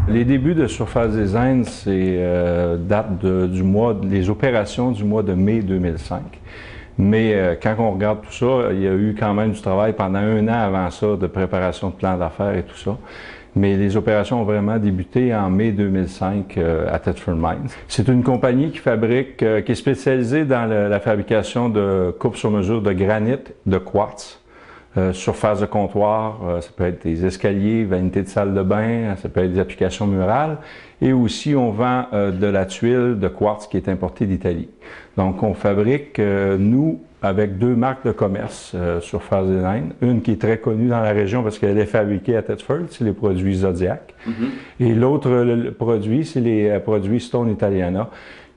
Les débuts de Surface Design, c'est date des opérations du mois de mai 2005. Mais quand on regarde tout ça, il y a eu quand même du travail pendant 1 an avant ça de préparation de plan d'affaires et tout ça. Mais les opérations ont vraiment débuté en mai 2005 à Thetford Mines. C'est une compagnie qui fabrique, qui est spécialisée dans la fabrication de coupes sur mesure de granit, de quartz. Surface de comptoir, ça peut être des escaliers, vanités de salle de bain, ça peut être des applications murales. Et aussi, on vend de la tuile de quartz qui est importée d'Italie. Donc, on fabrique, nous, avec 2 marques de commerce Surface Design. Une qui est très connue dans la région parce qu'elle est fabriquée à Thetford, c'est les produits Zodiac. Et l'autre produit, c'est les produits Stone Italiana,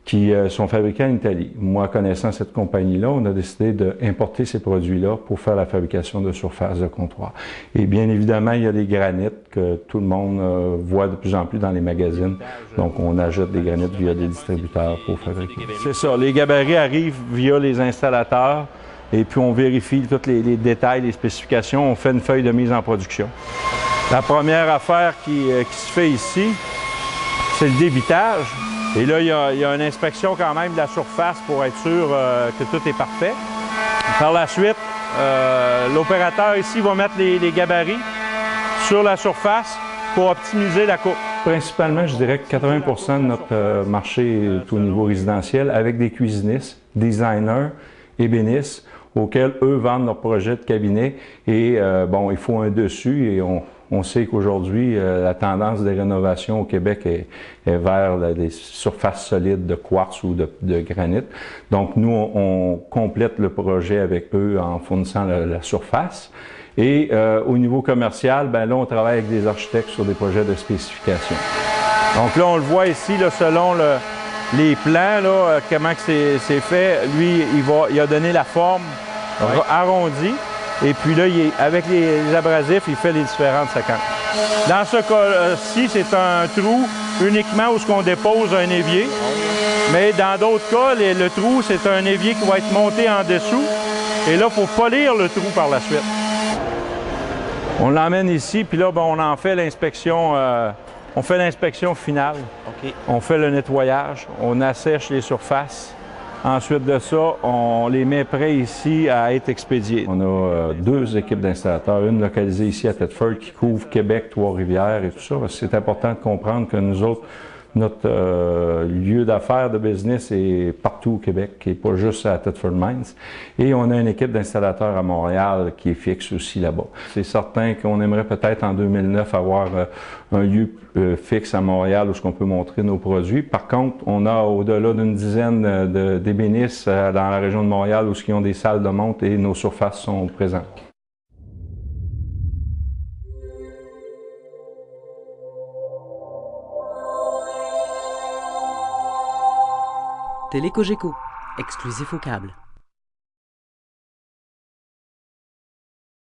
qui sont fabriqués en Italie. Moi, connaissant cette compagnie-là, on a décidé d'importer ces produits-là pour faire la fabrication de surfaces de comptoir. Et bien évidemment, il y a les granites que tout le monde voit de plus en plus dans les magazines. Donc, on achète des granites via des distributeurs pour fabriquer. C'est ça, les gabarits arrivent via les installateurs et puis on vérifie tous les détails, les spécifications. On fait une feuille de mise en production. La première affaire qui se fait ici, c'est le débitage. Et là, il y a une inspection quand même de la surface pour être sûr que tout est parfait. Par la suite, l'opérateur ici va mettre les gabarits sur la surface pour optimiser la coupe. Principalement, je dirais que 80% de notre marché est au niveau résidentiel avec des cuisinistes, designers, ébénistes, auxquels eux vendent leur projet de cabinet. Et bon, il faut un dessus et on sait qu'aujourd'hui, la tendance des rénovations au Québec est vers des surfaces solides de quartz ou de granit. Donc, nous, on complète le projet avec eux en fournissant la surface. Et au niveau commercial, ben là, on travaille avec des architectes sur des projets de spécification. Donc là, on le voit ici, là, selon les plans, là, comment c'est fait. Lui, il a donné la forme arrondie. Et puis là, avec les abrasifs, il fait les différentes séquences. Dans ce cas-ci, c'est un trou uniquement où on dépose un évier. Mais dans d'autres cas, le trou, c'est un évier qui va être monté en dessous. Et là, il faut polir le trou par la suite. On l'emmène ici, puis là, ben, on en fait l'inspection. On fait l'inspection finale. Okay. On fait le nettoyage. On assèche les surfaces. Ensuite de ça, on les met prêts ici à être expédiés. On a 2 équipes d'installateurs, une localisée ici à Thetford qui couvre Québec, Trois-Rivières et tout ça. C'est important de comprendre que nous autres, notre lieu d'affaires de business est partout au Québec, qui n'est pas juste à Thetford Mines. Et on a une équipe d'installateurs à Montréal qui est fixe aussi là-bas. C'est certain qu'on aimerait peut-être en 2009 avoir un lieu fixe à Montréal où on peut montrer nos produits. Par contre, on a au-delà d'une dizaine d'ébénistes dans la région de Montréal où ils ont des salles de monte et nos surfaces sont présentes. Télé Cogeco, exclusif au câble.